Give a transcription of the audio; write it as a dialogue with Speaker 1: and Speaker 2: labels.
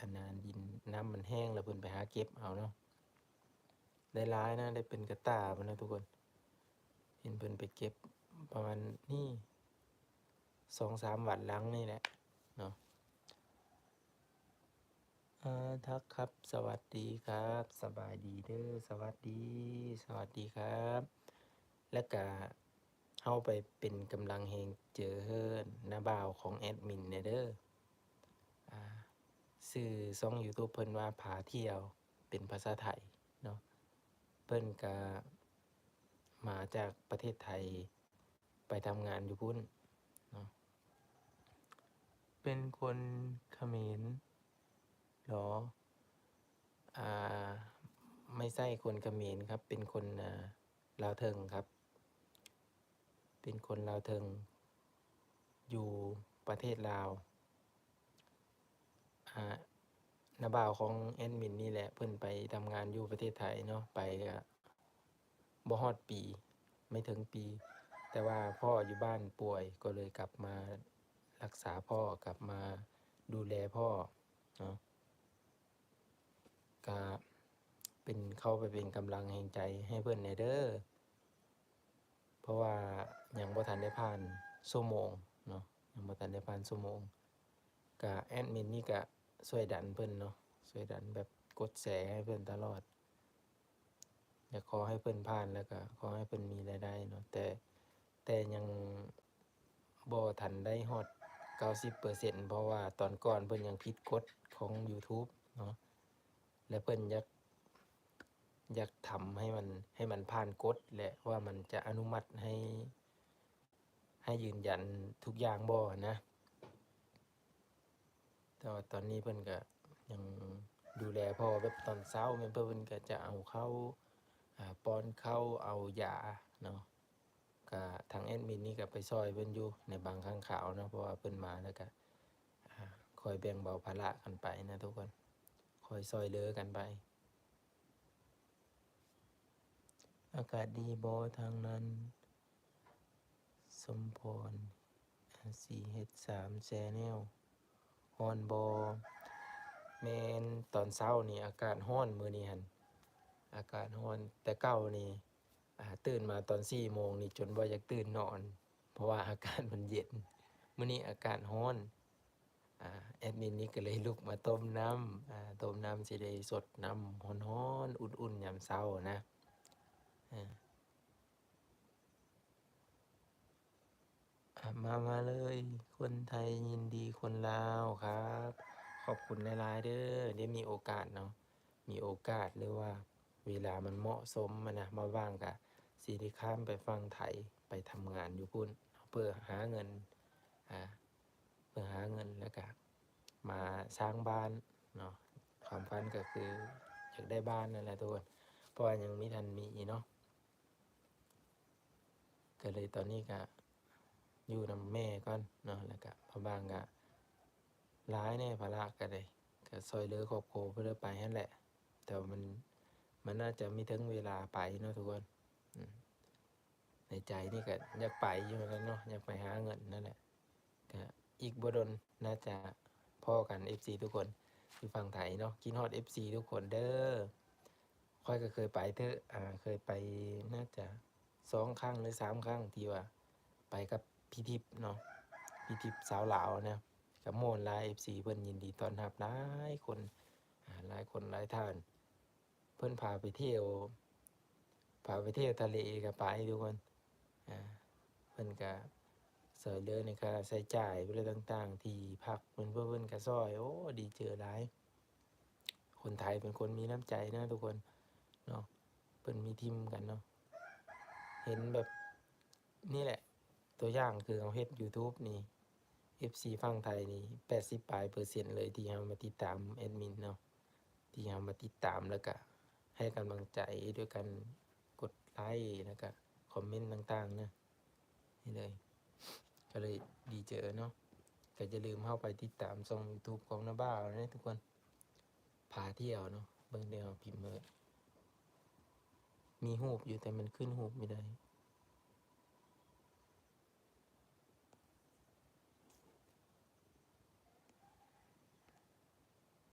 Speaker 1: อันนั้นดินน้ำมันแห้งแล้วเพิ่นไปหาเก็บเอาเนาะได้หลายนะได้เป็นกระตาพุ่นนะทุกคนเห็นเพิ่นไปเก็บประมาณนี่2-3 วันหลังนี่แหละเนาะทักครับสวัสดีครับสบายดีเด้อสวัสดีครับแล้วก็เฮาไปเป็นกำลังแห่งเจอเฮิรนน้าบ่าวของแอดมินเนี่ยเด้อชื่อช่อง YouTube เพิ่นว่าพาเที่ยวเป็นภาษาไทยเนาะเพิ่นก็มาจากประเทศไทยไปทำงานอยู่พุ่นเนาะเป็นคนเขมรเหรอไม่ใช่คนเขมรครับเป็นคนลาวเทิงครับเป็นคนลาวเทิงอยู่ประเทศลาวน้าบ่าวของแอดมินนี่แหละเพิ่นไปทำงานอยู่ประเทศไทยเนาะไปบ่ฮอดปีไม่ถึงปีแต่ว่าพ่ออยู่บ้านป่วยก็เลยกลับมารักษาพ่อกลับมาดูแลพ่อเนาะก็เป็นเข้าไปเป็นกำลังแห่งใจให้เพิ่นแหน่เด้อเพราะว่ายังบ่ทันได้ผ่านชั่วโมงเนาะยังบ่ทันได้ผ่านชั่วโมงก็แอดมินนี่ก็ช่วยดันเพิ่นเนาะช่วยดันแบบกดแชร์ให้เพิ่นตลอดอยากขอให้เพิ่นผ่านแล้วก็ขอให้เพิ่นมีรายได้เนาะแต่ยังบ่ทันได้ฮอด 90% เพราะว่าตอนก่อนเพิ่นยังผิดกฎของ YouTube เนาะและเพิ่นอยากทำให้มันผ่านกฎแหละว่ามันจะอนุมัติให้ยืนยันทุกอย่างบ่นะแต่ว่าตอนนี้เพิ่นก็ยังดูแลพ่อแบบตอนเช้าแม่นเพิ่นก็จะเอาเข้าป้อนข้าวเอายาเนาะก็ทางแอดมินนี่ก็ไปช่วยเพิ่นอยู่ในบางครั้งคราวเนาะเพราะว่าเพิ่นมาแล้วก็คอยแบ่งเบาภาระกันไปนะทุกคนคอยช่วยเหลือกันไปอากาศดีบ่ทางนั้นสมพร 4H3 Channel ฮ้อนบ่แม่นตอนเช้านี่อากาศร้อนมื้อนี้หั่นอากาศร้อนแต่เก้านี่ตื่นมาตอน4โมงนี่จนบ่อยากตื่นนอนเพราะว่าอากาศมันเย็นมื้อนี้อากาศร้อนแอดมินนี่ก็เลยลุกมาต้มน้ำต้มน้ำสิได้สดน้ำร้อนๆอุ่นๆยามเช้านะมาเลยคนไทยยินดีคนลาวครับขอบคุณหลายๆเด้อได้มีโอกาสเนาะมีโอกาสหรือว่าเวลามันเหมาะสมนะมาว่างกะสิได้ข้ามไปฟังไทยไปทำงานอยู่พุ่นเพื่อหาเงินอ่าเพื่อหาเงินแล้วก็มาสร้างบ้านเนาะความฝันก็คืออยากได้บ้านนั่นแหละทุกคนเพราะว่ายังไม่ทันมีเนาะก็เลยตอนนี้ก็อยู่นำแม่ก่อนเนาะแล้วก็พอบางก็หลายแน่ภาระก็ได้ก็ช่วยเหลือครอบครัวเพื่อไปนั่นแหละแต่ว่ามันน่าจะไม่ถึงเวลาไปเนาะทุกคนในใจนี่ก็อยากไปอยู่เหมือนกันเนาะอยากไปหาเงินนั่นแหละก็อีกบ่ดนน่าจะพ่อกัน FC ทุกคนที่ฝั่งไทยเนาะกินฮอด FC ทุกคนเด้อค่อยก็เคยไปเถอะเคยไปน่าจะ2 ครั้งหรือ3 ครั้งที่ว่าไปกับพี่ทิพย์เนาะพี่ทิพย์สาวลาวนะกับโมนหลาย FC เพิ่นยินดีต้อนรับหลายคนหลายคนหลายท่านเพิ่นพาไปเที่ยวทะเลก็ไปทุกคนเพิ่นก็ช่วยเหลือในค่าใช้จ่ายเรื่องต่างๆที่พักเพิ่นก็ช่วยโอ้ดีเจอหลายคนไทยเป็นคนมีน้ำใจนะทุกคนเนาะเพิ่นมีทีมกันเนาะเห็นแบบนี่แหละตัวอย่างคือเอาเฮ็ด YouTube นี่ FC ฝั่งไทยนี่80ปลายเปอร์เซ็นต์เลยที่เรามาติดตามแอดมินเนาะที่เรามาติดตามแล้วก็ให้กำลังใจด้วยกันกดไลค์แล้วก็คอมเมนต์ต่างๆนะนี่เลยก็เลยดีเจอเนาะก็จะลืมเข้าไปติดตามช่อง YouTube ของน้าบ่าวนะทุกคนพาเที่ยวเนาะเบิ่งเดียวพิมพ์เลยมีรูปอยู่แต่มันขึ้นรูปไม่ได้